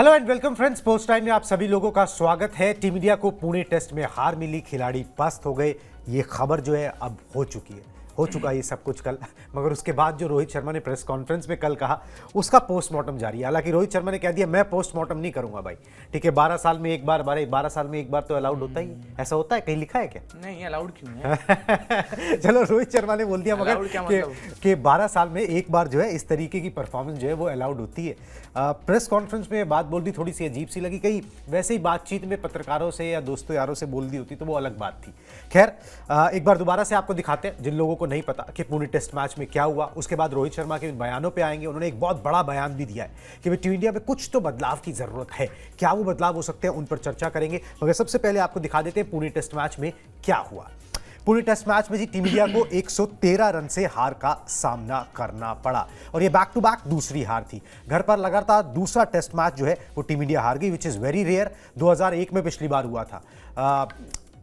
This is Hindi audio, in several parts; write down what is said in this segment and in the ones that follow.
Hello and welcome friends, post time में आप सभी लोगों का स्वागत है। टीम इंडिया को पुणे टेस्ट में हार मिली, खिलाड़ी पस्त हो गए। ये खबर जो है अब हो चुका है ये सब कुछ कल। मगर उसके बाद जो रोहित शर्मा ने प्रेस कॉन्फ्रेंस में कल कहा, उसका पोस्टमार्टम जारी है। हालांकि रोहित शर्मा ने कह दिया मैं पोस्टमार्टम नहीं करूंगा भाई, ठीक है। 12 साल में एक बार 12 साल में एक बार तो अलाउड होता ही, ऐसा होता है? कहीं लिखा है क्या? नहीं, अलाउड क्यों है? चलो, रोहित शर्मा ने बोल दिया मगर मतलब? कि 12 साल में एक बार जो है इस तरीके की परफॉर्मेंस जो है वो अलाउड होती है। प्रेस कॉन्फ्रेंस में बात बोल दी, थोड़ी सी अजीब सी लगी। कहीं वैसे ही बातचीत में पत्रकारों से या दोस्तों यारों से बोल दी होती तो वो अलग बात थी। खैर, एक बार दोबारा से आपको दिखाते हैं जिन लोगों को नहीं पता कि पुणे टेस्ट मैच में क्या हुआ। उसके बाद रोहित शर्मा के बयानों पे आएंगे। उन्होंने एक बहुत बड़ा बयान भी दिया है कि टीम इंडिया में कुछ तो बदलाव की जरूरत है। क्या वो बदलाव हो सकते हैं, उन पर चर्चा करेंगे। मगर सबसे पहले आपको दिखा देते हैं पुणे टेस्ट मैच में क्या हुआ। पुणे टेस्ट मैच में जी टीम इंडिया को 113 रन से हार का सामना करना पड़ा और ये बैक टू बैक दूसरी हार थी। घर पर लगातार दूसरा टेस्ट मैच जो है वो टीम इंडिया हार गई, विच इज वेरी रेयर। 2001 में पिछली बार हुआ था,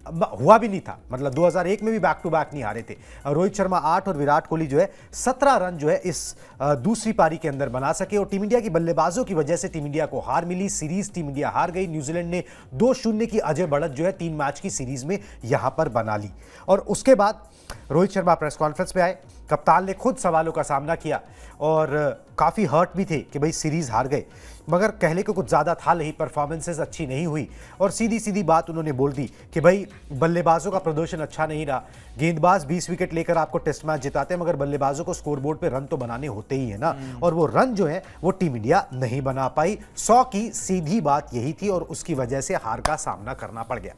हुआ भी नहीं था, मतलब 2001 में भी बैक टू बैक नहीं हारे थे। रोहित शर्मा 8 और विराट कोहली जो है 17 रन जो है इस दूसरी पारी के अंदर बना सके और टीम इंडिया की बल्लेबाजों की वजह से टीम इंडिया को हार मिली। सीरीज टीम इंडिया हार गई। न्यूजीलैंड ने 2-0 की अजय बढ़त जो है 3 मैच की सीरीज में यहां पर बना ली। और उसके बाद रोहित शर्मा प्रेस कॉन्फ्रेंस पे आए। कप्तान ने खुद सवालों का सामना किया और काफ़ी हर्ट भी थे कि भाई सीरीज हार गए, मगर कहने को कुछ ज़्यादा था नहीं, परफॉर्मेंसेस अच्छी नहीं हुई। और सीधी सीधी बात उन्होंने बोल दी कि भाई बल्लेबाजों का प्रदर्शन अच्छा नहीं रहा। गेंदबाज 20 विकेट लेकर आपको टेस्ट मैच जिताते हैं, मगर बल्लेबाजों को स्कोरबोर्ड पे रन तो बनाने होते ही है ना, और वो रन जो है वो टीम इंडिया नहीं बना पाई। 100 की सीधी बात यही थी और उसकी वजह से हार का सामना करना पड़ गया।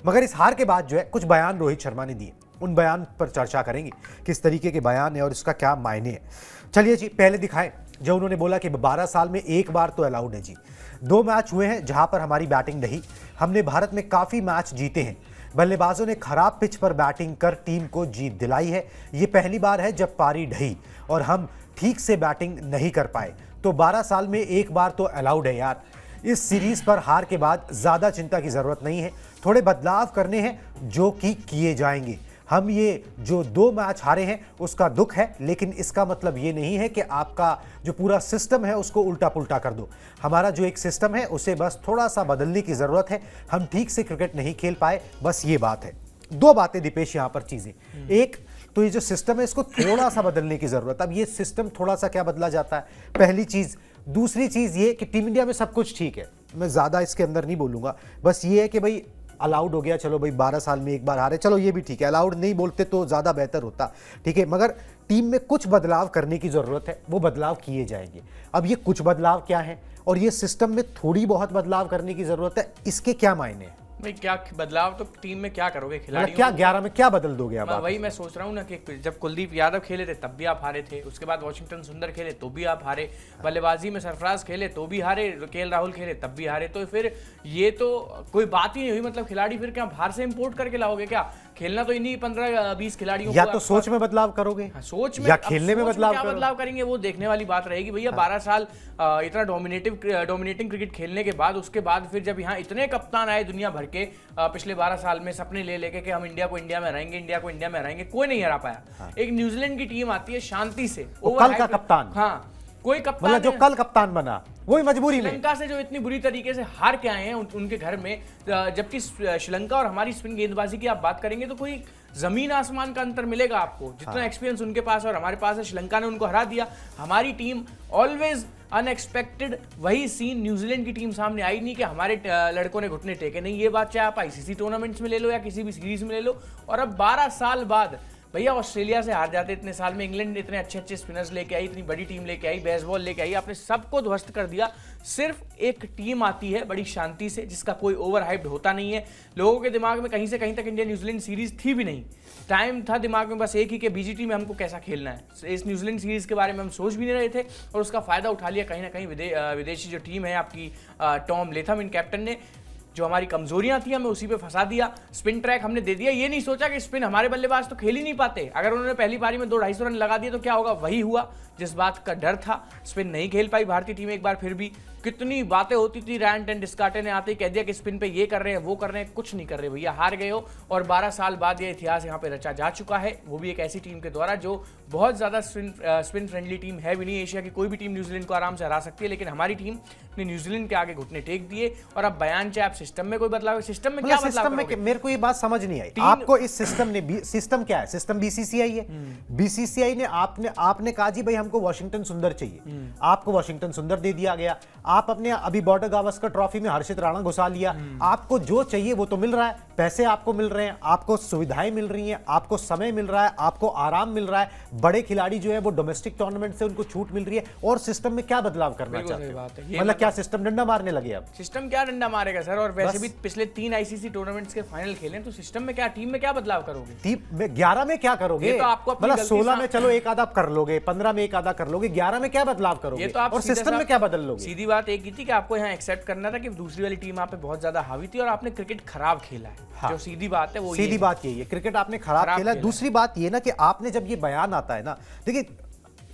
मगर इस हार के बाद जो है कुछ बयान रोहित शर्मा ने दिए, उन बयान पर चर्चा करेंगे, किस तरीके के बयान है और इसका क्या मायने है। चलिए जी, पहले दिखाएं जो उन्होंने बोला कि 12 साल में एक बार तो अलाउड है जी। 2 मैच हुए हैं जहां पर हमारी बैटिंग रही। हमने भारत में काफ़ी मैच जीते हैं। बल्लेबाजों ने खराब पिच पर बैटिंग कर टीम को जीत दिलाई है। ये पहली बार है जब पारी ढही और हम ठीक से बैटिंग नहीं कर पाए। तो 12 साल में एक बार तो अलाउड है यार। इस सीरीज पर हार के बाद ज़्यादा चिंता की ज़रूरत नहीं है, थोड़े बदलाव करने हैं जो कि किए जाएंगे। हम ये जो 2 मैच हारे हैं उसका दुख है, लेकिन इसका मतलब ये नहीं है कि आपका जो पूरा सिस्टम है उसको उल्टा पुल्टा कर दो। हमारा जो एक सिस्टम है उसे बस थोड़ा सा बदलने की ज़रूरत है। हम ठीक से क्रिकेट नहीं खेल पाए, बस ये बात है। 2 बातें दीपेश यहाँ पर चीज़ें। एक तो ये जो सिस्टम है इसको थोड़ा सा बदलने की ज़रूरत। अब ये सिस्टम थोड़ा सा क्या बदला जाता है, पहली चीज़। दूसरी चीज़ ये कि टीम इंडिया में सब कुछ ठीक है, मैं ज़्यादा इसके अंदर नहीं बोलूँगा। बस ये है कि भाई अलाउड हो गया, चलो भाई 12 साल में एक बार हारे, चलो ये भी ठीक है। अलाउड नहीं बोलते तो ज़्यादा बेहतर होता, ठीक है। मगर टीम में कुछ बदलाव करने की ज़रूरत है, वो बदलाव किए जाएंगे। अब ये कुछ बदलाव क्या है और ये सिस्टम में थोड़ी बहुत बदलाव करने की ज़रूरत है, इसके क्या मायने हैं भाई? क्या बदलाव तो टीम में क्या करोगे? खिलाड़ियों क्या 11 में क्या बदल दोगे आप? वही मैं सोच रहा हूँ ना कि जब कुलदीप यादव खेले थे तब भी आप हारे थे, उसके बाद वॉशिंगटन सुंदर खेले तो भी आप हारे, बल्लेबाजी में सरफराज खेले तो भी हारे, केएल राहुल खेले तब भी हारे। तो फिर ये तो कोई बात ही नहीं हुई। मतलब खिलाड़ी फिर क्या बाहर से इंपोर्ट करके लाओगे क्या? खेलना तो इन्हीं 15-20 खिलाड़ियों या तो सोच में बदलाव करोगे, सोच में या खेलने में बदलाव क्या बदलाव करेंगे वो देखने वाली बात रहेगी। भैया 12 साल इतना डोमिनेटिंग क्रिकेट खेलने के बाद, उसके बाद फिर जब यहाँ इतने कप्तान आए दुनिया भर के पिछले 12 साल में सपने ले लेके कि हम इंडिया को इंडिया में हराएंगे, इंडिया को इंडिया में हराएंगे, कोई नहीं हरा पाया। एक न्यूजीलैंड की टीम आती है शांति से, कल का कप्तान, हाँ कोई कप्तान मतलब जो कल कप्तान बना वही मजबूरी में श्रीलंका से जो इतनी बुरी तरीके से हार के आए हैं उनके घर में। जबकि श्रीलंका और हमारी स्पिन गेंदबाजी की आप बात करेंगे तो कोई जमीन आसमान का अंतर मिलेगा आपको। जितना एक्सपीरियंस उनके पास और हमारे पास है, श्रीलंका ने उनको हरा दिया। हमारी टीम ऑलवेज अनएक्सपेक्टेड, वही सीन न्यूजीलैंड की टीम सामने आई नहीं कि हमारे लड़कों ने घुटने टेके नहीं। ये बात चाहे आप आईसीसी टूर्नामेंट्स में ले लो या किसी भी सीरीज में ले लो। और अब 12 साल बाद भैया ऑस्ट्रेलिया से हार जाते इतने साल में, इंग्लैंड ने इतने अच्छे अच्छे स्पिनर्स लेके आई, इतनी बड़ी टीम लेके आई, बेसबॉल लेके आई, आपने सबको ध्वस्त कर दिया। सिर्फ एक टीम आती है बड़ी शांति से, जिसका कोई ओवर हाइप्ड होता नहीं है। लोगों के दिमाग में कहीं से कहीं तक इंडिया न्यूजीलैंड सीरीज थी भी नहीं। टाइम था दिमाग में बस एक ही कि बीजीटी में हमको कैसा खेलना है। इस न्यूजीलैंड सीरीज के बारे में हम सोच भी नहीं रहे थे और उसका फायदा उठा लिया कहीं ना कहीं विदेशी जो टीम है आपकी, टॉम लेथम इन कैप्टन ने। जो हमारी कमजोरियां थी हमें उसी पे फंसा दिया, स्पिन ट्रैक हमने दे दिया। ये नहीं सोचा कि स्पिन हमारे बल्लेबाज तो खेल ही नहीं पाते, अगर उन्होंने पहली पारी में 2-250 रन लगा दिए तो क्या होगा, वही हुआ जिस बात का डर था। स्पिन नहीं खेल पाई भारतीय टीम एक बार फिर भी। कितनी बातें होती थी, रैंट एंड डिस्कार्टे ने आते ही कह दिया कि स्पिन पे ये कर रहे हैं वो कर रहे हैं, कुछ नहीं कर रहे भैया, हार गए हो। और 12 साल बाद ये इतिहास यहाँ पे रचा जा चुका है, वो भी एक ऐसी टीम के द्वारा जो बहुत ज्यादा स्पिन फ्रेंडली टीम है भी नहीं। एशिया की कोई भी टीम न्यूजीलैंड को आराम से हरा सकती है, लेकिन हमारी टीम ने न्यूजीलैंड के आगे घुटने टेक दिए। और अब बयान चाहे आप सिस्टम में कोई बदलाव, सिस्टम में क्या बदलाव सिस्टम में करोगे? मेरे को ये बात समझ नहीं आई, आपको इस सिस्टम ने, सिस्टम क्या है, सिस्टम बीसीसीआई है। बीसीसीआई ने आपने कहा जी भाई हमको वॉशिंगटन सुंदर चाहिए, आपको वॉशिंगटन सुंदर दे दिया गया। आप अपने अभी बॉर्डर गावस्कर ट्रॉफी में हर्षित राणा घुसा लिया, आपको जो चाहिए वो तो मिल रहा है, पैसे आपको मिल रहे हैं, आपको सुविधाएं मिल रही हैं, आपको समय मिल रहा है, आपको आराम मिल रहा है, बड़े खिलाड़ी जो है वो डोमेस्टिक टूर्नामेंट से उनको छूट मिल रही है, और सिस्टम में क्या बदलाव करना बिल्कुल चाहते सही हो? बात है। ये मतलब क्या सिस्टम डंडा मारने लगे अब? सिस्टम क्या डंडा मारेगा सर, और वैसे बस। भी पिछले 3 आईसीसी टूर्नामेंट्स के फाइनल खेले, तो सिस्टम में क्या, टीम में क्या बदलाव करोगे? टीम में 11 में क्या करोगे? ये तो आपको अपनी मतलब गलती 16 में सा- चलो एक आधा कर लोगे, 15 में एक आधा कर लोगे, 11 में क्या बदलाव करोगे? ये तो आप और सीधे सिस्टम में साफ- क्या बदल लोगे? सीधी बात एक ही थी कि आपको यहाँ एक्सेप्ट करना था कि दूसरी वाली टीम आप पे बहुत ज्यादा हावी थी और आपने क्रिकेट खराब खेला है। हाँ। जो सीधी बात है वो सीधी ये बात यही है, क्रिकेट आपने खराब खेला। खेला। दूसरी बात ये ना कि आपने जब ये बयान आता है ना,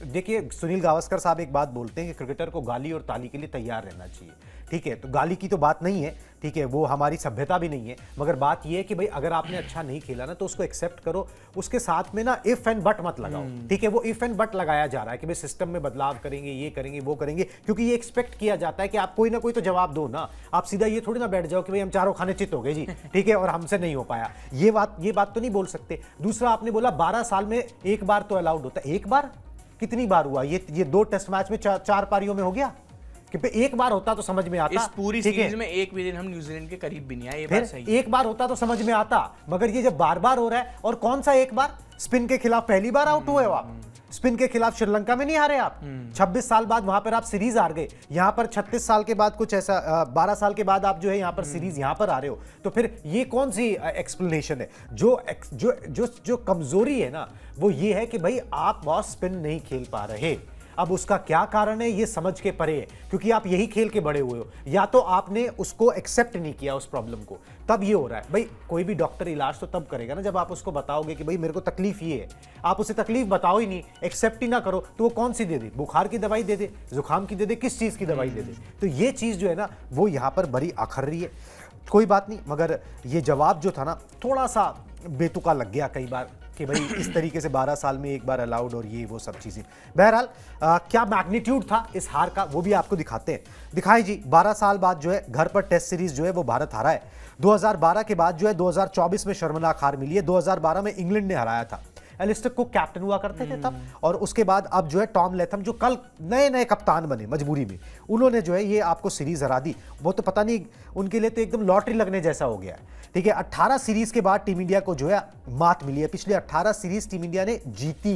देखिए सुनील गावस्कर साहब एक बात बोलते हैं कि क्रिकेटर को गाली और ताली के लिए तैयार रहना चाहिए। ठीक है, तो गाली की तो बात नहीं है, ठीक है, वो हमारी सभ्यता भी नहीं है, मगर बात ये है कि भाई अगर आपने अच्छा नहीं खेला ना तो उसको एक्सेप्ट करो, उसके साथ में ना इफ एंड बट मत लगाओ। ठीक है, वो इफ एंड बट लगाया जा रहा है कि भाई सिस्टम में बदलाव करेंगे, ये करेंगे, वो करेंगे, क्योंकि ये एक्सपेक्ट किया जाता है कि आप कोई ना कोई तो जवाब दो ना। आप सीधा ये थोड़ी ना बैठ जाओ कि भाई हम चारों खाने चित हो गए जी, ठीक है, और हमसे नहीं हो पाया। ये बात तो नहीं बोल सकते। दूसरा, आपने बोला 12 साल में एक बार तो अलाउड होता है। एक बार कितनी बार हुआ ये 2 टेस्ट मैच में 4 पारियों में हो गया कि एक बार होता तो समझ में आता। इस पूरी ठीक है? सीरीज में एक भी दिन हम न्यूजीलैंड के करीब भी नहीं आए, ये फिर बात सही है। एक बार होता तो समझ में आता, मगर ये जब बार बार हो रहा है, और कौन सा एक बार, स्पिन के खिलाफ पहली बार आउट हुए हो आप, स्पिन के खिलाफ श्रीलंका में नहीं हारे आप, 26 साल बाद वहां पर आप सीरीज हार गए, यहां पर 36 साल के बाद कुछ ऐसा 12 साल के बाद आप जो है यहां पर सीरीज यहां पर आ रहे हो, तो फिर ये कौन सी एक्सप्लेनेशन है? जो कमजोरी है ना वो ये है कि भाई आप बॉस स्पिन नहीं खेल पा रहे। अब उसका क्या कारण है ये समझ के परे है, क्योंकि आप यही खेल के बड़े हुए हो, या तो आपने उसको एक्सेप्ट नहीं किया उस प्रॉब्लम को, तब ये हो रहा है। भाई कोई भी डॉक्टर इलाज तो तब करेगा ना जब आप उसको बताओगे कि भाई मेरे को तकलीफ ये है। आप उसे तकलीफ बताओ ही नहीं, एक्सेप्ट ही ना करो, तो वो कौन सी दे दे? बुखार की दवाई दे दे, जुकाम की दे दे, किस चीज की दवाई दे दे? तो ये चीज जो है ना वो यहां पर बड़ी आखर रही है। कोई बात नहीं, मगर ये जवाब जो था ना थोड़ा सा बेतुका लग गया कई बार कि भाई इस तरीके से 12 साल में एक बार अलाउड और ये वो सब चीज़ें। बहरहाल क्या मैग्नीट्यूड था इस हार का वो भी आपको दिखाते हैं। दिखाई जी, 12 साल बाद जो है घर पर टेस्ट सीरीज जो है वो भारत हारा है। 2012 के बाद जो है 2024 में शर्मनाक हार मिली है। 2012 में इंग्लैंड ने हराया था, एलिस्टर कुक कैप्टन हुआ करते थे तब, और उसके बाद अब जो है टॉम लेथम जो कल नए कप्तान बने मजबूरी में, उन्होंने जो है ये आपको सीरीज हरा दी। वो तो पता नहीं उनके लिए तो एकदम लॉटरी लगने जैसा हो गया है। ठीक है, 18 सीरीज के बाद टीम इंडिया को जो है मात मिली है। पिछले 18 सीरीज टीम इंडिया ने जीती,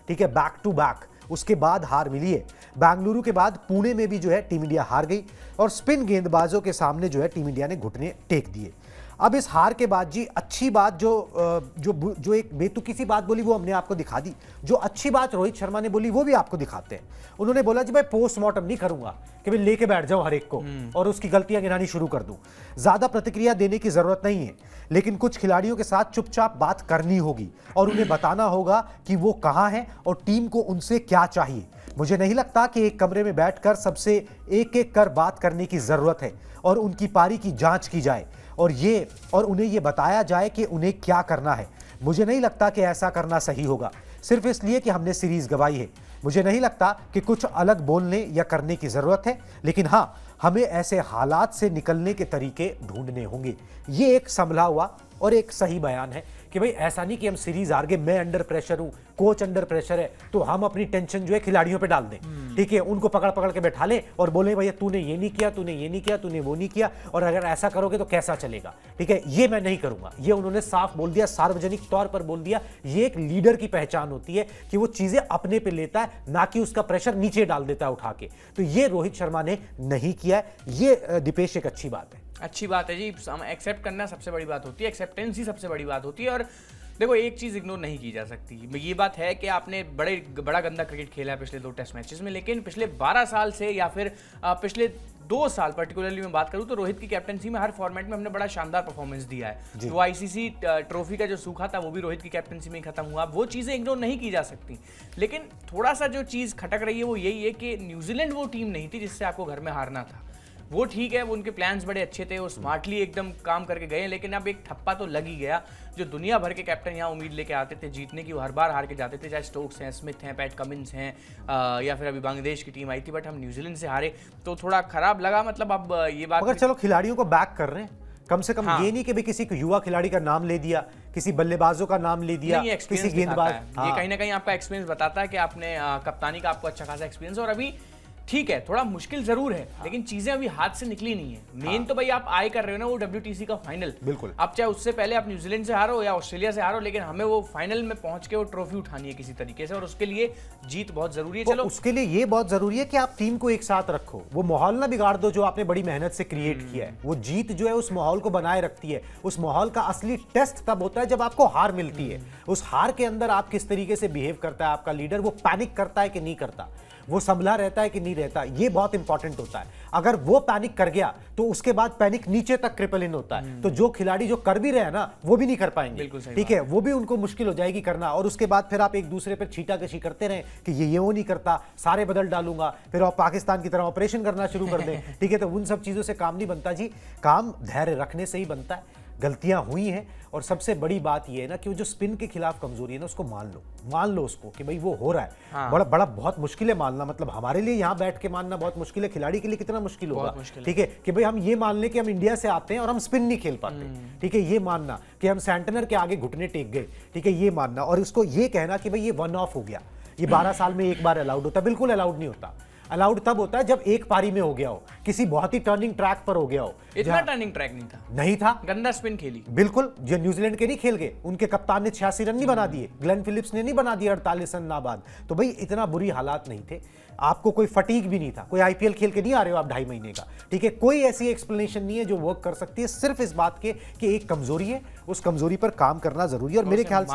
ठीक है, बैक टू बैक, उसके बाद हार मिली है। बेंगलुरु के बाद पुणे में भी जो है टीम इंडिया हार गई, और स्पिन गेंदबाजों के सामने जो है टीम इंडिया ने घुटने टेक दिए। अब इस हार के बाद जी अच्छी बात जो एक बेतुकी सी बात बोली वो हमने आपको दिखा दी। जो अच्छी बात रोहित शर्मा ने बोली वो भी आपको दिखाते हैं। उन्होंने बोला जी भाई पोस्टमार्टम नहीं करूंगा कि मैं लेके बैठ जाऊं हर एक को और उसकी गलतियां गिनानी शुरू कर दूं। ज्यादा प्रतिक्रिया देने की जरूरत नहीं है, लेकिन कुछ खिलाड़ियों के साथ चुपचाप बात करनी होगी और उन्हें बताना होगा कि वो कहां है और टीम को उनसे क्या चाहिए। मुझे नहीं लगता कि एक कमरे में बैठकर सबसे एक एक कर बात करने की जरूरत है और उनकी पारी की जांच की जाए और उन्हें यह बताया जाए कि उन्हें क्या करना है। मुझे नहीं लगता कि ऐसा करना सही होगा सिर्फ इसलिए कि हमने सीरीज गंवाई है। मुझे नहीं लगता कि कुछ अलग बोलने या करने की जरूरत है, लेकिन हां, हमें ऐसे हालात से निकलने के तरीके ढूंढने होंगे। ये एक संभला हुआ और एक सही बयान है कि भाई ऐसा नहीं कि हम सीरीज हार गए, मैं अंडर प्रेशर हूं, कोच अंडर प्रेशर है, तो हम अपनी टेंशन जो है खिलाड़ियों पे डाल दें। ठीक है, उनको पकड़ पकड़ के बैठा लें और बोले भैया तूने ये नहीं किया, तूने ये नहीं किया, तूने वो नहीं किया, और अगर ऐसा करोगे तो कैसा चलेगा। ठीक है, ये मैं नहीं करूंगा। ये उन्होंने साफ बोल दिया, सार्वजनिक तौर पर बोल दिया। ये एक लीडर की पहचान होती है कि वो चीजें अपने पे लेता है, ना कि उसका प्रेशर नीचे डाल देता है उठा के। तो ये रोहित शर्मा ने नहीं किया है। ये दीपेश एक अच्छी बात है। अच्छी बात है जी, एक्सेप्ट करना सबसे बड़ी बात होती है, एक्सेप्टेंस ही सबसे बड़ी बात होती है। और देखो एक चीज़ इग्नोर नहीं की जा सकती, ये बात है कि आपने बड़ा गंदा क्रिकेट खेला है पिछले 2 टेस्ट मैचेस में, लेकिन पिछले 12 साल से या फिर पिछले 2 साल पर्टिकुलरली मैं बात करूं तो रोहित की कैप्टनसी में हर फॉर्मेट में हमने बड़ा शानदार परफॉर्मेंस दिया है। तो आईसीसी ट्रॉफी का जो सूखा था वो भी रोहित की कैप्टनसी में ही खत्म हुआ। वो चीजें इग्नोर नहीं की जा सकती, लेकिन थोड़ा सा जो चीज खटक रही है वो यही है कि न्यूजीलैंड वो टीम नहीं थी जिससे आपको घर में हारना था। वो ठीक है, वो उनके प्लान्स बड़े अच्छे थे, वो स्मार्टली एकदम काम करके गए, लेकिन अब एक ठप्पा तो लग ही गया। जो दुनिया भर के कैप्टन यहाँ उम्मीद लेके आते थे जीतने की, वो हर बार हार के जाते थे, चाहे स्टोक्स हैं, स्मिथ हैं, पैट कमिंस हैं, या फिर अभी बांग्लादेश की टीम आई थी, बट हम न्यूजीलैंड से हारे तो थोड़ा खराब लगा। मतलब अब ये बात, मगर चलो खिलाड़ियों को बैक कर रहे हैं कम से कम। हाँ। ये नहीं कि भाई किसी युवा खिलाड़ी का नाम ले दिया, किसी बल्लेबाजों का नाम ले दिया, किसी गेंदबाज। ये कहीं ना कहीं आपका एक्सपीरियंस बताता है कि आपने कप्तानी का आपको अच्छा खासा एक्सपीरियंस। और अभी ठीक है, थोड़ा मुश्किल जरूर है, लेकिन चीजें अभी हाथ से निकली नहीं है। मेन तो भाई आप आए कर रहे हो ना वो WTC का फाइनल। बिल्कुल। अब चाहे उससे पहले आप न्यूजीलैंड से हारो या ऑस्ट्रेलिया से हारो, लेकिन हमें वो फाइनल में पहुंच के वो ट्रॉफी उठानी है किसी तरीके से, और उसके लिए जीत बहुत जरूरी है। चलो, उसके लिए ये बहुत जरूरी है कि आप टीम को एक साथ रखो, वो माहौल ना बिगाड़ दो जो आपने बड़ी मेहनत से क्रिएट किया है। वो जीत जो है उस माहौल को बनाए रखती है। उस माहौल का असली टेस्ट तब होता है जब आपको हार मिलती है। उस हार के अंदर आप किस तरीके से बिहेव करता है आपका लीडर, वो पैनिक करता है कि नहीं करता, वो संभला रहता है कि नहीं रहता, ये बहुत इंपॉर्टेंट होता है। अगर वो पैनिक कर गया तो उसके बाद पैनिक नीचे तक ट्रिपल इन होता है। तो जो खिलाड़ी जो कर भी रहे हैं ना वो भी नहीं कर पाएंगे, ठीक है, वो भी उनको मुश्किल हो जाएगी करना। और उसके बाद फिर आप एक दूसरे पर छीटाकशी करते रहे कि ये वो नहीं करता, सारे बदल डालूंगा, फिर आप पाकिस्तान की तरह ऑपरेशन करना शुरू कर दें, ठीक है। तो उन सब चीजों से काम नहीं बनता जी, काम धैर्य रखने से ही बनता है। गलतियां हुई हैं, और सबसे बड़ी बात यह है ना कि वो जो स्पिन के खिलाफ कमजोरी है ना उसको मान लो उसको कि भाई वो हो रहा है। हाँ। बड़ा बहुत मुश्किल है मानना, मतलब हमारे लिए यहाँ बैठ के मानना बहुत मुश्किल है, खिलाड़ी के लिए कितना मुश्किल होगा, ठीक है, कि भाई हम ये मान लें कि हम इंडिया से आते हैं और हम स्पिन नहीं खेल पाते, ठीक है, ये मानना कि हम सेंटनर के आगे घुटने टेक गए, ठीक है, ये मानना, और उसको ये कहना कि भाई ये वन ऑफ हो गया, ये 12 साल में एक बार अलाउड होता है। बिल्कुल अलाउड नहीं होता। अलाउड तब होता है जब एक पारी में हो गया हो, किसी बहुत ही टर्निंग ट्रैक पर हो गया हो। इतना टर्निंग ट्रैक नहीं था, गंदा स्पिन खेली। बिल्कुल, जो न्यूजीलैंड के नहीं खेल गए, उनके कप्तान ने 86 रन नहीं बना दिए, ग्लेन फिलिप्स ने नहीं बना दिया 48 रन नाबाद। तो भाई इतना बुरी हालात नहीं थे, आपको कोई फटीग भी नहीं था, कोई आईपीएल खेल के नहीं आ रहे हो आप 2.5 महीने का, ठीक है। कोई ऐसी एक्सप्लेनेशन नहीं है जो वर्क कर सकती है, सिर्फ इस बात के कि एक कमजोरी है, उस कमजोरी पर काम करना जरूरी है। और मेरे ख्याल से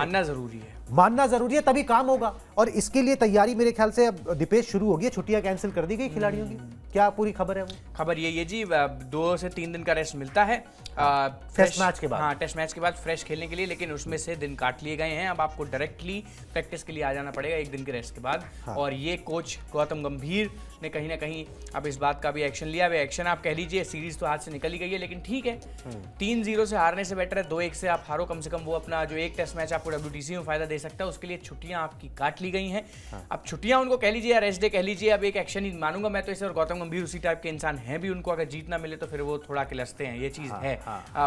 मानना जरूरी है, तभी काम होगा। और इसके लिए तैयारी मेरे ख्याल से अब दीपेश शुरू हो गई है। छुट्टियां कैंसिल कर दी गई खिलाड़ियों की, क्या पूरी खबर है? वो खबर ये जी 2 से 3 दिन का रेस्ट मिलता है टेस्ट मैच के बाद। हाँ, टेस्ट मैच के बाद फ्रेश खेलने के लिए, लेकिन उसमें से दिन काट लिए गए हैं। अब आपको डायरेक्टली प्रैक्टिस के लिए आ जाना पड़ेगा 1 दिन के रेस्ट के बाद। हाँ। और ये कोच गौतम गंभीर ने कहीं ना कहीं अब इस बात का भी एक्शन लिया। वे एक्शन आप कह लीजिए, सीरीज तो हाथ से निकल ही गई है, लेकिन ठीक है, 3-0 से हारने से बेटर है 2-1 से आप हारो। कम से कम वो अपना जो एक टेस्ट मैच आपको WTC में फायदा दे सकता है, उसके लिए छुट्टियां आपकी काट ली गई हैं। हाँ। अब छुट्टियां उनको कह लीजिए या रेस्ट डे कह लीजिए, अब एक एक्शन ही मानूंगा मैं तो इसे। और गौतम गंभीर उसी टाइप के इंसान हैं भी, उनको अगर जीत ना मिले तो फिर वो थोड़ा किलसते हैं, ये चीज है।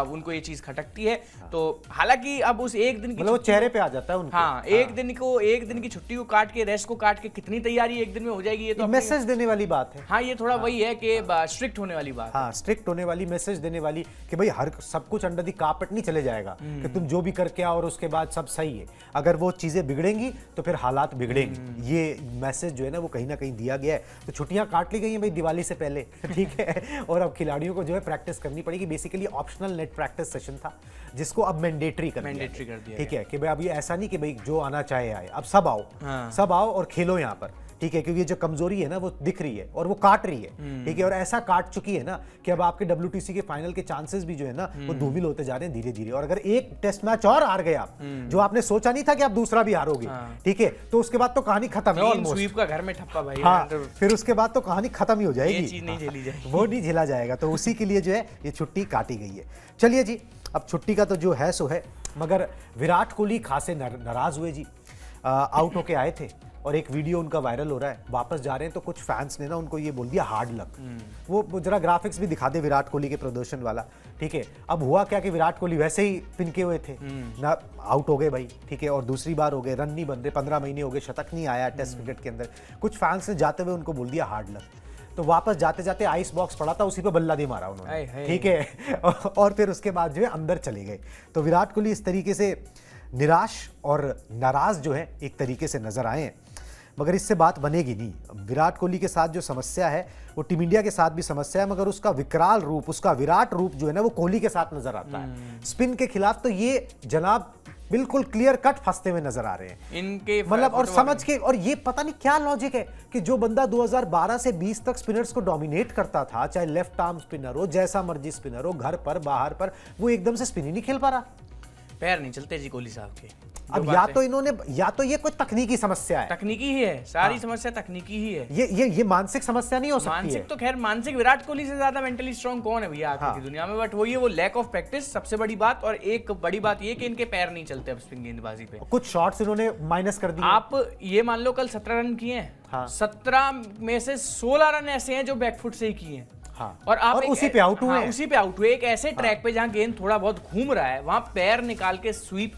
उनको ये चीज खटकती है। तो हालांकि अब उस एक दिन की वो चेहरे पे आ जाता है उनको। हाँ, एक दिन की छुट्टी को काट के, रेस्ट को काट के कितनी तैयारी एक दिन में हो जाएगी, ये तो मैसेज देने वाली बात है। हाँ, ये थोड़ा वही है कि स्ट्रिक्ट होने वाली बात। हाँ, स्ट्रिक्ट होने वाली, मैसेज देने वाली कि भाई हर सब कुछ अंडर दी कार्पेट नहीं चले जाएगा कि तुम जो भी करके आओ और उसके बाद सब सही है। अगर वो चीजें बिगड़ेंगी तो फिर हालात बिगड़ेंगे। ये मैसेज जो है ना वो कहीं ना कहीं दिया गया है। तो छुट्टियां काट ली गई हैं भाई दिवाली से पहले, ठीक है। और अब खिलाड़ियों को जो है प्रैक्टिस करनी पड़ेगी। Basically optional net practice session था जिसको अब मैंडेटरी कर दिया, ठीक है, कि भाई अब ये ऐसा नहीं कि भाई जो आना चाहे आए, अब सब आओ। हाँ। सब आओ और खेलो यहाँ पर, ठीक है, क्योंकि ये जो कमजोरी है ना वो दिख रही है और वो काट रही है, ठीक है। और ऐसा काट चुकी है ना कि अब आपके WTC के फाइनल के चांसेस भी जो है ना वो धूमिल होते जा रहे हैं धीरे धीरे। और अगर एक टेस्ट मैच और हार गए आप, जो आपने सोचा नहीं था कि आप दूसरा भी हारोगे, ठीक है, तो उसके बाद तो कहानी खत्म है ऑलमोस्ट। स्वीप का घर में ठप्पा भाई। हाँ, फिर उसके बाद तो कहानी खत्म ही हो जाएगी, ये चीज नहीं झेली जाएगी, वो नहीं झेला जाएगा। तो उसी के लिए जो है ये छुट्टी काटी गई है। चलिए जी, अब छुट्टी का तो जो है सो है, मगर विराट कोहली खासे नाराज हुए जी। आउट होके आए थे और एक वीडियो उनका वायरल हो रहा है, वापस जा रहे हैं तो कुछ फैंस ने ना उनको ये बोल दिया हार्ड लक। वो जरा ग्राफिक्स भी दिखा दे विराट कोहली के प्रदर्शन वाला, ठीक है। अब हुआ क्या कि विराट कोहली वैसे ही पिनके हुए थे ना, आउट हो गए भाई, ठीक है, और दूसरी बार हो गए, रन नहीं बन रहे, 15 महीने हो गए, शतक नहीं आया टेस्ट क्रिकेट के अंदर। कुछ फैंस ने जाते हुए उनको बोल दिया हार्ड लक। तो वापस जाते जाते आइस बॉक्स पड़ा था, उसी पे बल्ला दे मारा उन्होंने, ठीक है। और फिर उसके बाद जो है अंदर चले गए। तो विराट कोहली इस तरीके से निराश और नाराज जो है एक तरीके से नजर आए हैं। मगर इससे बात बनेगी नहीं। विराट कोहली के साथ जो समस्या है वो टीम इंडिया के साथ भी समस्या है, मगर उसका विकराल रूप, उसका विराट रूप जो है ना वो कोहली के साथ नजर आता है। स्पिन के खिलाफ तो ये जनाब बिल्कुल क्लियर कट फंसते हुए नजर आ रहे हैं इनके मतलब, और समझ के, और ये पता नहीं क्या लॉजिक है कि जो बंदा 2012 से 20 तक स्पिनर्स को डोमिनेट करता था, चाहे लेफ्ट आर्म स्पिनर हो, जैसा मर्जी स्पिनर हो, घर पर बाहर पर, वो एकदम से स्पिन ही नहीं खेल पा रहा। पैर नहीं चलते जी कोहली साहब के। अब या तो इन्होंने, या तो ये कोई तकनीकी समस्या है, तकनीकी ही है, सारी समस्या तकनीकी ही है। ये मानसिक समस्या नहीं हो सकती है। मानसिक तो खैर, मानसिक विराट कोहली से ज्यादा मेंटली स्ट्रांग कौन है भैया आजकल की दुनिया में, बट वो लैक ऑफ प्रैक्टिस सबसे बड़ी बात, और एक बड़ी बात ये कि इनके पैर नहीं चलते अब स्पिन गेंदबाजी पे। कुछ शॉट्स इन्होंने माइनस कर दिए। आप ये मान लो कल 17 रन किए हैं, हाँ। 17 में से 16 रन ऐसे हैं जो बैकफुट से ही किए हैं। हाँ। और आप और उसी पे आउट हुए हैं। उसी पे आउट हुए, एक ऐसे ट्रैक पे जहां गेंद थोड़ा बहुत घूम रहा है, वहां पैर निकाल के स्वीप,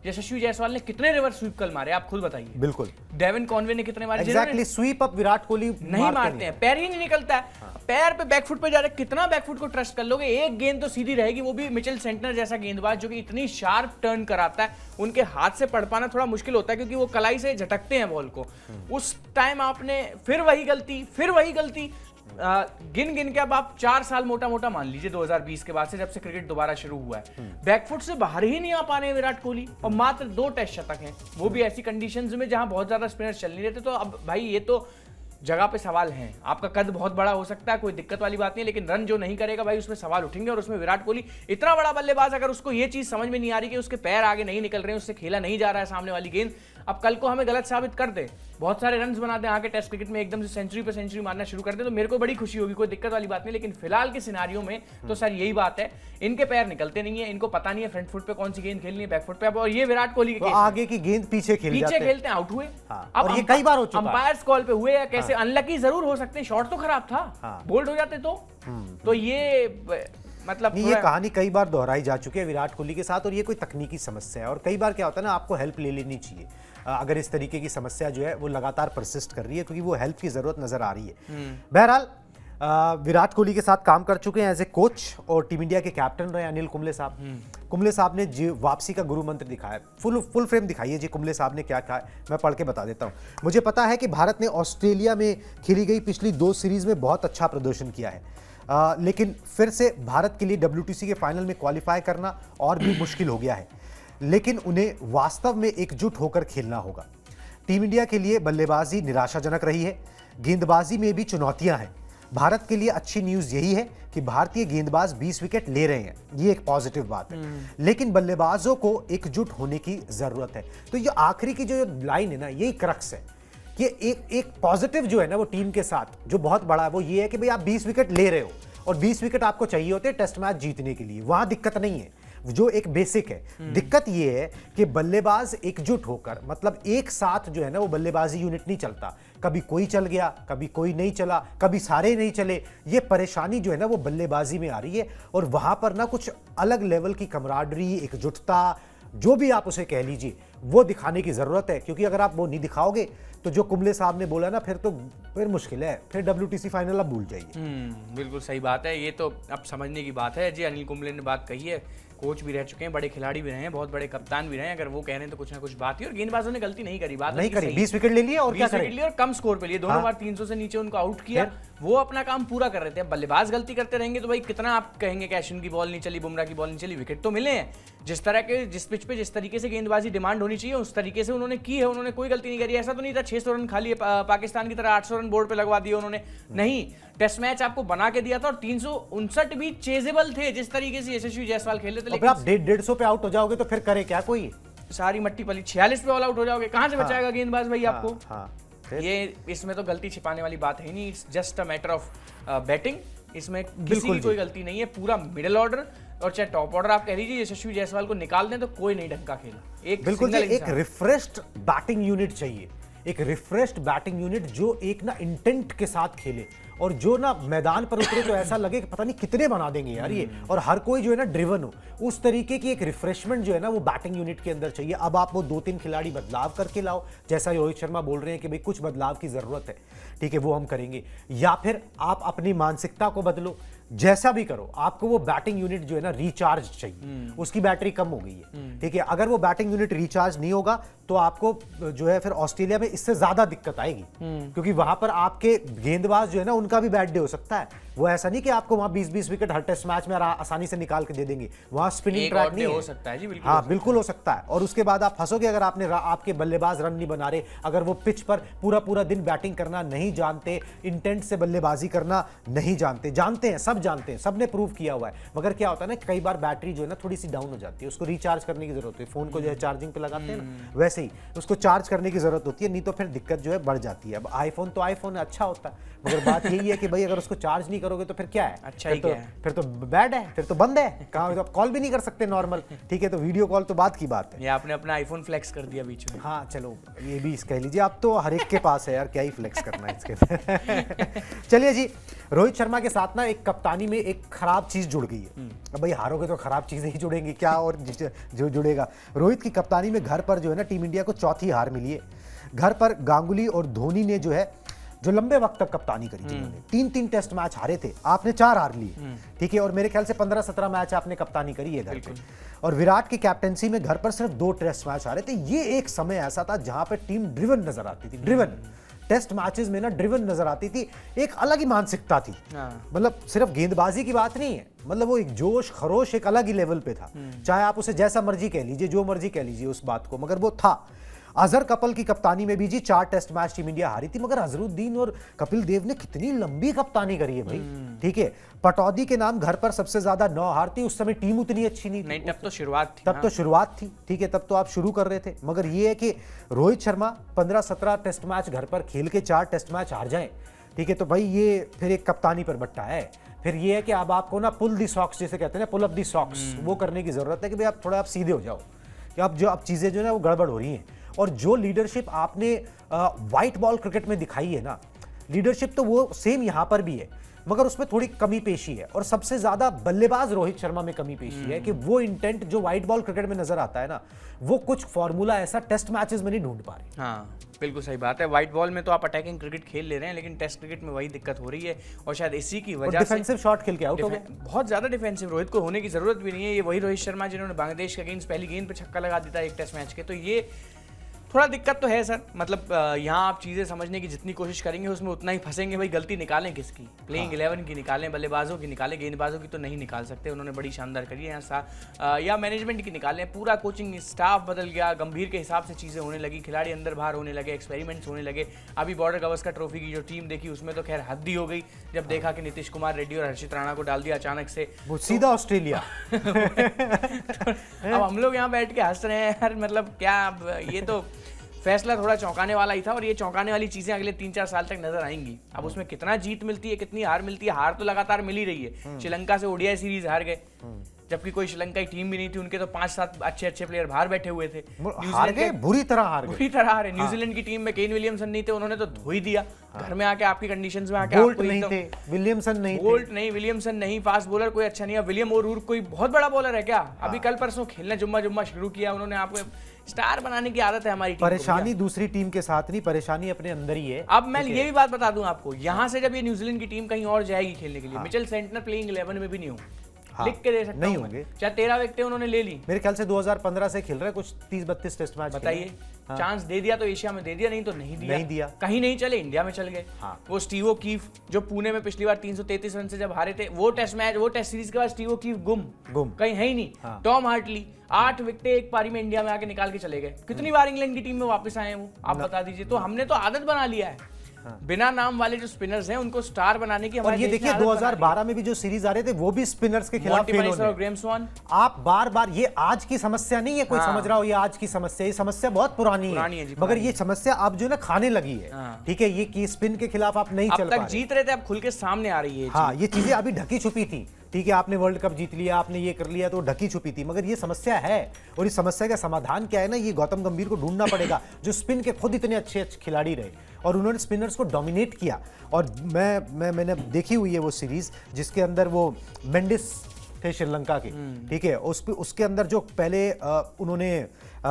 यशस्वी जायसवाल ने कितने रिवर्स स्वीप कल मारे आप खुद बताइए। बिल्कुल। डेविन कॉनवे ने कितने मारे? Exactly, sweep up Virat Kohli नहीं मारते हैं, पैर ही नहीं निकलता है। पैर पे बैकफुट पे जा रहे, कितना बैकफुट को ट्रस्ट कर लोगे? एक गेंद तो सीधी रहेगी, वो भी मिचेल सेंटनर जैसा गेंदबाज जो कि इतनी शार्प टर्न कराता है, उनके हाथ से पढ़ पाना थोड़ा मुश्किल होता है क्योंकि वो कलाई से झटकते हैं बॉल को। उस टाइम आपने फिर वही गलती गिन गिन के अब आप 4 साल मोटा मोटा मान लीजिए 2020 के बाद से, जब से क्रिकेट दोबारा शुरू हुआ है, बैकफुट से बाहर ही नहीं आ पा रहे हैं विराट कोहली, और मात्र 2 टेस्ट शतक हैं, वो भी ऐसी कंडीशंस में जहां बहुत ज्यादा स्पिनर्स चल नहीं रहे थे। तो अब भाई ये तो जगह पे सवाल हैं। आपका कद बहुत बड़ा हो सकता है, कोई दिक्कत वाली बात नहीं, लेकिन रन जो नहीं करेगा भाई उसमें सवाल उठेंगे। और उसमें विराट कोहली इतना बड़ा बल्लेबाज, अगर उसको ये चीज समझ में नहीं आ रही कि उसके पैर आगे नहीं निकल रहे हैं, उससे खेला नहीं जा रहा है सामने वाली गेंद, अब कल को हमें गलत साबित कर दे, बहुत सारे रन्स बना दे आके टेस्ट क्रिकेट में, एकदम से सेंचुरी पे सेंचुरी मारना शुरू कर दे, तो मेरे को बड़ी खुशी होगी, कोई दिक्कत वाली बात नहीं। लेकिन फिलहाल के सिनारियों में तो सर यही बात है, इनके पैर निकलते नहीं है, इनको पता नहीं है फ्रंट फुट पे कौन सी गेंद खेलनी है, बैक फुट पे। अब और ये विराट कोहली के आगे की गेंद पीछे खेलते हैं, आउट हुए। अब और ये कई बार हो चुका है, अंपायर्स कॉल पे हुए या कैसे, अनलकी जरूर हो सकते हैं, शॉट तो खराब था, बोल्ड हो जाते तो ये मतलब ये कहानी कई बार दोहराई जा चुकी है विराट कोहली के साथ, और ये कोई तकनीकी समस्या है। और कई बार क्या होता है ना, आपको हेल्प ले लेनी चाहिए अगर इस तरीके की समस्या जो है वो लगातार परसिस्ट कर रही है, क्योंकि वो हेल्प की जरूरत नजर आ रही है। बहरहाल विराट कोहली के साथ काम कर चुके हैं एज ए कोच, और टीम इंडिया के कैप्टन रहे अनिल कुंबले साहब। कुंबले साहब ने वापसी का गुरु मंत्र दिखाया, फुल फ्रेम दिखाइए जी कुंबले साहब ने क्या कहा, मैं पढ़ के बता देता हूं। मुझे पता है कि भारत ने ऑस्ट्रेलिया में खेली गई पिछली 2 सीरीज में बहुत अच्छा प्रदर्शन किया है, लेकिन फिर से भारत के लिए WTC के फाइनल में क्वालिफाई करना और भी मुश्किल हो गया है, लेकिन उन्हें वास्तव में एकजुट होकर खेलना होगा। टीम इंडिया के लिए बल्लेबाजी निराशाजनक रही है, गेंदबाजी में भी चुनौतियां हैं। भारत के लिए अच्छी न्यूज़ यही है कि भारतीय गेंदबाज 20 विकेट ले रहे हैं, ये एक पॉजिटिव बात है, लेकिन बल्लेबाजों को एकजुट होने की जरूरत है। तो ये आखिरी की जो लाइन है ना, यही क्रक्स है कि एक पॉजिटिव जो है ना वो टीम के साथ जो बहुत बड़ा है, वो ये है कि भाई आप 20 विकेट ले रहे हो, और 20 विकेट आपको चाहिए होते हैं टेस्ट मैच जीतने के लिए, वहां दिक्कत नहीं है, जो एक बेसिक है। दिक्कत ये है कि बल्लेबाज एकजुट होकर, मतलब एक साथ जो है ना वो बल्लेबाजी यूनिट नहीं चलता, कभी कोई चल गया, कभी कोई नहीं चला, कभी सारे नहीं चले, ये परेशानी जो है ना वो बल्लेबाजी में आ रही है। और वहां पर ना कुछ अलग लेवल की कमराडरी, एकजुटता, जो भी आप उसे कह लीजिए, वो दिखाने की जरूरत है, क्योंकि अगर आप वो नहीं दिखाओगे तो जो कुंबले साहब ने बोला ना, फिर मुश्किल है, फिर WTC फाइनल आप भूल जाइए। बिल्कुल सही बात है, ये तो अब समझने की बात है जी। अनिल कुंबले ने बात कही है, कोच भी रह चुके हैं, बड़े खिलाड़ी भी रहे हैं, बहुत बड़े कप्तान भी रहे हैं, अगर वो कह रहे हैं तो कुछ ना कुछ बात ही। और गेंदबाजों ने गलती नहीं करी, बात नहीं करी, 20 विकेट ले लिए और क्या करें, और कम स्कोर पे लिए, दोनों बार 300 से नीचे उनको आउट किया, वो अपना काम पूरा कर रहे थे। बल्लेबाज गलती करते रहेंगे तो भाई कितना आप कहेंगे कि अश्विन की बॉल नहीं चली, बुमराह की बॉल नहीं चली, विकेट तो मिले हैं। जिस तरह के, जिस पिच पे जिस तरीके से गेंदबाजी डिमांड होनी चाहिए उस तरीके से उन्होंने की है, उन्होंने कोई गलती नहीं करी। ऐसा तो नहीं था 600 रन खाली पाकिस्तान की तरह 800 रन बोर्ड पे लगवा दिए उन्होंने, नहीं, टेस्ट मैच आपको बना के दिया था, और 359 भी चेजेबल थे जिस तरीके से यशस्वी जायसवाल खेले थे। लेकिन आप 150 पे आउट हो जाओगे तो फिर करे क्या कोई, सारी मट्टी पली, 46 पे ऑल आउट हो जाओगे, कहां से बचाएगा गेंदबाज भाई आपको। ये इसमें तो गलती छिपाने वाली बात है नहीं, it's just a matter of batting, इसमें किसी की कोई गलती नहीं है। पूरा मिडिल ऑर्डर और चाहे टॉप ऑर्डर आप कह लीजिए, यशस्वी जायसवाल को निकाल दें तो कोई नहीं ढंग का खेला। एक बिल्कुल, एक रिफ्रेश्ड बैटिंग यूनिट चाहिए, एक रिफ्रेश्ड बैटिंग यूनिट जो एक ना इंटेंट के साथ खेले, और जो ना मैदान पर उतरे तो ऐसा लगे कि पता नहीं कितने बना देंगे यार ये, और हर कोई जो है ना ड्रिवन हो, उस तरीके की एक रिफ्रेशमेंट जो है ना वो बैटिंग यूनिट के अंदर चाहिए। अब आप वो 2-3 खिलाड़ी बदलाव करके लाओ, जैसा रोहित शर्मा बोल रहे हैं कि भाई कुछ बदलाव की जरूरत है, ठीक है, वो हम करेंगे, या फिर आप अपनी मानसिकता को बदलो, जैसा भी करो, आपको वो बैटिंग यूनिट जो है ना रिचार्ज चाहिए, उसकी बैटरी कम हो गई है, ठीक है। अगर वो बैटिंग यूनिट रिचार्ज नहीं होगा तो आपको जो है फिर ऑस्ट्रेलिया में इससे ज्यादा दिक्कत आएगी, क्योंकि वहां पर आपके गेंदबाज जो है ना उनका भी बैड डे हो सकता है। वो ऐसा नहीं कि आपको वहां 20-20 विकेट हर टेस्ट मैच में आसानी से निकाल के दे देंगे, वहां स्पिनिंग एक ट्रैक और नहीं हो है। सकता है जी, बिल्कुल हाँ बिल्कुल हो सकता है, और उसके बाद आप फंसोगे अगर आपके बल्लेबाज रन नहीं बना रहे, अगर वो पिच पर पूरा दिन बैटिंग करना नहीं जानते, इंटेंट से बल्लेबाजी करना नहीं जानते हैं, सब जानते हैं, सब ने प्रूव किया हुआ है। मगर क्या होता है ना, कई बार बैटरी जो है ना थोड़ी सी डाउन हो जाती है, उसको रिचार्ज करने की जरूरत है। फोन को जो है चार्जिंग पे लगाते हैं ना, वैसे ही उसको चार्ज करने की जरूरत होती है, नहीं तो फिर दिक्कत जो है बढ़ जाती है। अब आईफोन तो आईफोन अच्छा होता है, मगर बात यही है कि भाई अगर उसको चार्ज नहीं करोगे तो फिर क्या है, अच्छा ही क्या है? फिर तो बैड है, फिर तो बंद है, कहाँ तो आप कॉल भी नहीं कर सकते नॉर्मल, ठीक है, तो वीडियो कॉल तो बात की बात है। ये आपने अपना आईफोन फ्लेक्स कर दिया बीच में। हाँ चलो ये भी कह लीजिए, आप तो हर एक के पास है यार, क्या ही फ्लेक्स करना है इसके। चलिए जी, रोहित शर्मा के साथ ना एक कप्तानी में एक खराब चीज जुड़ गई है। अब भाई हारोगे तो खराब चीजें ही जुड़ेंगी, क्या और जो जुड़ेगा। रोहित की कप्तानी में घर पर जो है ना टीम इंडिया को चौथी हार मिली है। घर पर गांगुली और धोनी ने जो है जो लंबे वक्त तक कप्तानी करी थी, उन्होंने 3 टेस्ट मैच हारे थे, आपने 4 हार लिए, ठीक है, और मेरे ख्याल से 15-17 मैच आपने कप्तानी करी है घर पे। और विराट की कैप्टनसी में घर पर सिर्फ 2 टेस्ट मैच हारे थे। ये एक समय ऐसा था जहां पे टीम ड्रिवन नजर आती थी, ड्रिवन टेस्ट मैचेस में ना ड्रिवन नजर आती थी, एक अलग ही मानसिकता थी। मतलब सिर्फ गेंदबाजी की बात नहीं है, मतलब वो एक जोश खरोश एक अलग ही लेवल पे था, चाहे आप उसे जैसा मर्जी कह लीजिए, जो मर्जी कह लीजिए उस बात को, मगर वो था। अजहर कपिल की कप्तानी में भी जी 4 टेस्ट मैच टीम इंडिया हारी थी, मगर अजहरुद्दीन और कपिल देव ने कितनी लंबी कप्तानी करी है भाई, ठीक है। पटौदी के नाम घर पर सबसे ज्यादा 9 हार थी, उस समय टीम उतनी अच्छी नहीं थी, नहीं, तब तो शुरुआत थी, तब तो शुरुआत थी, ठीक है, तब तो आप शुरू कर रहे थे। मगर ये है कि रोहित शर्मा 15-17 टेस्ट मैच घर पर खेल के 4 टेस्ट मैच हार जाएं, ठीक है, तो भाई ये फिर एक कप्तानी पर बट्टा है। फिर ये है कि अब आपको ना पुल दी सॉक्स जैसे कहते हैं ना, पुल अप दी सॉक्स, वो करने की जरूरत है कि भाई आप थोड़ा सीधे हो जाओ, कि अब चीजें जो है ना वो गड़बड़ हो रही हैं। और जो लीडरशिप आपने व्हाइट बॉल क्रिकेट में दिखाई है ना, लीडरशिप तो वो सेम यहां पर भी है, मगर उसमें थोड़ी कमी पेशी है। और सबसे ज्यादा बल्लेबाज रोहित शर्मा में कमी पेशी है कि वो इंटेंट जो व्हाइट बॉल क्रिकेट में नजर आता है ना, वो कुछ फॉर्मूला ऐसा टेस्ट मैचेस में नहीं ढूंढ पा रहे। हाँ बिल्कुल सही बात है। व्हाइट बॉल में तो आप अटैकिंग क्रिकेट खेल ले रहे हैं, लेकिन टेस्ट क्रिकेट में वही दिक्कत हो रही है, और शायद इसी की वजह से डिफेंसिव शॉट खेल के आउट हो गए। बहुत ज्यादा डिफेंसिव रोहित को होने की जरूरत भी नहीं है। ये वही रोहित शर्मा जिन्होंने बांग्लादेश के अगेंस्ट पहली गेंद पे छक्का लगा देता है एक टेस्ट मैच के, तो ये थोड़ा दिक्कत तो है सर। मतलब यहाँ आप चीज़ें समझने की जितनी कोशिश करेंगे उसमें उतना ही फंसेंगे। भाई गलती निकालें किसकी, प्लेइंग 11 की निकालें, बल्लेबाजों की निकालें, गेंदबाजों की तो नहीं निकाल सकते, उन्होंने बड़ी शानदार करी है यहाँ या मैनेजमेंट की निकालें। पूरा कोचिंग स्टाफ बदल गया, गंभीर के हिसाब से चीज़ें होने लगी, खिलाड़ी अंदर बाहर होने लगे, एक्सपेरिमेंट्स होने लगे। अभी बॉर्डर गावस्कर ट्रॉफी की जो टीम देखी उसमें तो खैर हद ही हो गई, जब देखा कि नीतीश कुमार रेड्डी और हर्षित राणा को डाल दिया अचानक से, वो सीधा ऑस्ट्रेलिया। अब हम लोग यहाँ बैठ के हंस रहे हैं यार, मतलब क्या, ये तो फैसला थोड़ा चौंकाने वाला ही था, और ये चौंकाने वाली चीजें अगले 3-4 साल तक नजर आएंगी। अब उसमें कितना जीत मिलती है, कितनी हार मिलती है, हार तो लगातार मिल ही रही है। श्रीलंका से ओडीआई सीरीज हार गए, जबकि कोई श्रीलंका की टीम भी नहीं थी, उनके तो 5-7 अच्छे प्लेयर बाहर बैठे हुए थे, हार गए, बुरी तरह हार गए, बुरी तरह हारे। न्यूजीलैंड की टीम में केन विलियमसन नहीं थे, उन्होंने तो धो ही दिया घर में आके, आपकी कंडीशंस में आके। बोल्ट नहीं थे, विलियमसन नहीं थे, बोल्ट नहीं, विलियमसन नहीं, फास्ट बॉलर कोई अच्छा नहीं है। विलियम ओरूर कोई बहुत बड़ा बॉलर है क्या? अभी कल परसों खेलना जुम्मा शुरू किया उन्होंने, आपको स्टार बनाने की आदत है हमारी टीम। परेशानी दूसरी टीम के साथ नहीं, परेशानी अपने अंदर ही है। अब मैं ये भी बात बता दूं आपको, यहाँ से जब ये न्यूजीलैंड की टीम कहीं और जाएगी खेलने के लिए, मिचेल सेंटनर प्लेइंग 11 में भी नहीं हो, लिख के दे सकता नहीं हूं होंगे। चाहे 13 विकेटें उन्होंने ले ली, मेरे ख्याल से 2015 से खेल रहे हैं, कुछ 30-32 टेस्ट मैच। बताइए, चांस दे दिया तो एशिया में दे दिया, नहीं तो नहीं दिया। कहीं नहीं चले, इंडिया में चल गए। वो स्टीव ओकीफ जो पुणे में पिछली बार 333 रन से जब हारे थे, वो टेस्ट सीरीज के बाद स्टीव ओकीफ गुम कहीं है ही नहीं। टॉम हार्टली 8 विकेटें एक पारी में इंडिया में आके निकाल के चले गए। कितनी बार इंग्लैंड की टीम में वापस आए हैं वो, आप बता दीजिए। तो हमने तो आदत बना लिया है बिना नाम वाले जो स्पिनर्स हैं उनको स्टार बनाने की। और ये देखिए 2012 में भी जो सीरीज आ रहे थे वो भी स्पिनर्स के खिलाफ फेल होने। आप बार-बार, ये आज की समस्या नहीं है, कोई समझ रहा हो ये आज की समस्या, ये समस्या बहुत पुरानी है, मगर ये समस्या अब जो है ना खाने लगी है, ठीक है, ये कि स्पिन के खिलाफ आप नहीं चल पा रहे, जीत रहे थे, अब खुल के सामने आ रही है। हाँ, ये चीजें अभी ढकी छुपी थी, ठीक है, आपने वर्ल्ड कप जीत लिया, आपने ये कर लिया, तो ढकी छुपी थी, मगर ये समस्या है। और इस समस्या का समाधान क्या है ना, ये गौतम गंभीर को ढूंढना पड़ेगा, जो स्पिन के खुद इतने अच्छे खिलाड़ी रहे और उन्होंने स्पिनर्स को डोमिनेट किया। और मैंने देखी हुई है वो सीरीज जिसके अंदर वो मेंडिस थे श्रीलंका के, ठीक है, उसके अंदर जो पहले उन्होंने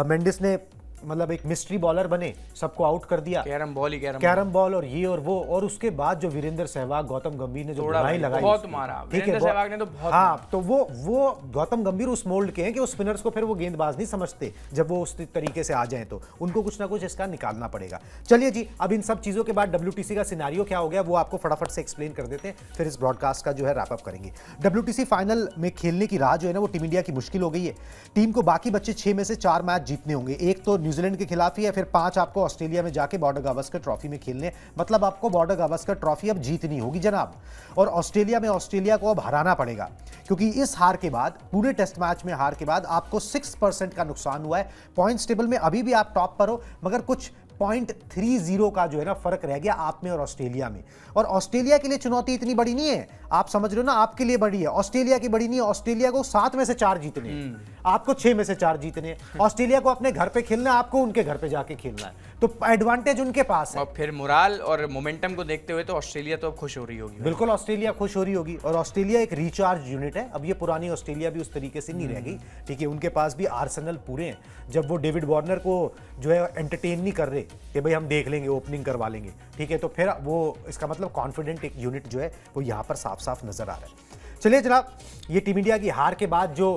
मेंडिस ने मतलब एक मिस्ट्री बॉलर बने, सबको आउट कर दिया, कैरम बॉल ही कैरम बॉल और ये और वो, और उसके बाद जो वीरेंद्र सहवाग, गौतम गंभीर ने जो धुलाई लगाई, बहुत मारा ठीक है, वीरेंद्र सहवाग ने तो बहुत हाँ, तो वो गौतम गंभीर उस मोल्ड के हैं कि वो स्पिनर्स को फिर वो गेंदबाज नहीं समझते जब वो उस तरीके से आ जाएं, तो उनको कुछ ना कुछ इसका निकालना पड़ेगा। चलिए जी, अब इन सब चीजों के बाद WTC का सिनारियो क्या हो गया वो आपको फटाफट से एक्सप्लेन कर देते हैं, फिर इस ब्रॉडकास्ट का जो है रैप अप करेंगे। WTC फाइनल में खेलने की राह जो है ना वो टीम इंडिया की मुश्किल हो गई है। टीम को बाकी बच्चे 6 में से 4 मैच जीतने होंगे, एक तो न्यूजीलैंड के खिलाफ ही है, फिर 5 आपको ऑस्ट्रेलिया में जाके बॉर्डर गावस्कर ट्रॉफी में खेलने, मतलब आपको बॉर्डर गावस्कर ट्रॉफी अब जीतनी होगी जनाब, और ऑस्ट्रेलिया में ऑस्ट्रेलिया को अब हराना पड़ेगा, क्योंकि इस हार के बाद, पूरे टेस्ट मैच में हार के बाद आपको 6% का नुकसान हुआ है। पॉइंट्स टेबल में अभी भी आप टॉप पर हो, मगर कुछ 0.30 का जो है ना फर्क रह गया आप में और ऑस्ट्रेलिया में। और ऑस्ट्रेलिया के लिए चुनौती इतनी बड़ी नहीं है, आप समझ रहे हो ना, आपके लिए बड़ी है, ऑस्ट्रेलिया की बड़ी नहीं है। ऑस्ट्रेलिया को 7 में से 4 जीतने हैं, आपको 6 में से 4 जीतने हैं। ऑस्ट्रेलिया को अपने घर पे खेलना है, आपको उनके घर पे जाके खेलना है, तो एडवांटेज उनके पास है। और फिर मोराल और मोमेंटम को देखते हुए तो ऑस्ट्रेलिया तो अब खुश हो रही होगी। बिल्कुल, ऑस्ट्रेलिया खुश हो रही होगी, और ऑस्ट्रेलिया एक रिचार्ज यूनिट है। अब ये पुरानी ऑस्ट्रेलिया भी उस तरीके से नहीं रह गई, ठीक है, उनके पास भी आर्सेनल पूरे हैं। जब वो डेविड वार्नर को जो है एंटरटेन नहीं कर रहे कि भाई हम देख लेंगे, ओपनिंग करवा लेंगे, ठीक है, तो फिर वो इसका मतलब कॉन्फिडेंट एक यूनिट जो है वो यहाँ पर साफ साफ नजर आ रहा है। चलिए जनाब, ये टीम इंडिया की हार के बाद जो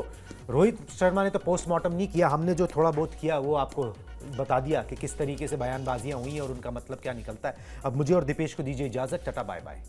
रोहित शर्मा ने तो पोस्टमार्टम नहीं किया, हमने जो थोड़ा बहुत किया वो आपको बता दिया कि किस तरीके से बयानबाजियां हुई और उनका मतलब क्या निकलता है। अब मुझे और दीपेश को दीजिए इजाजत, टाटा बाय बाय।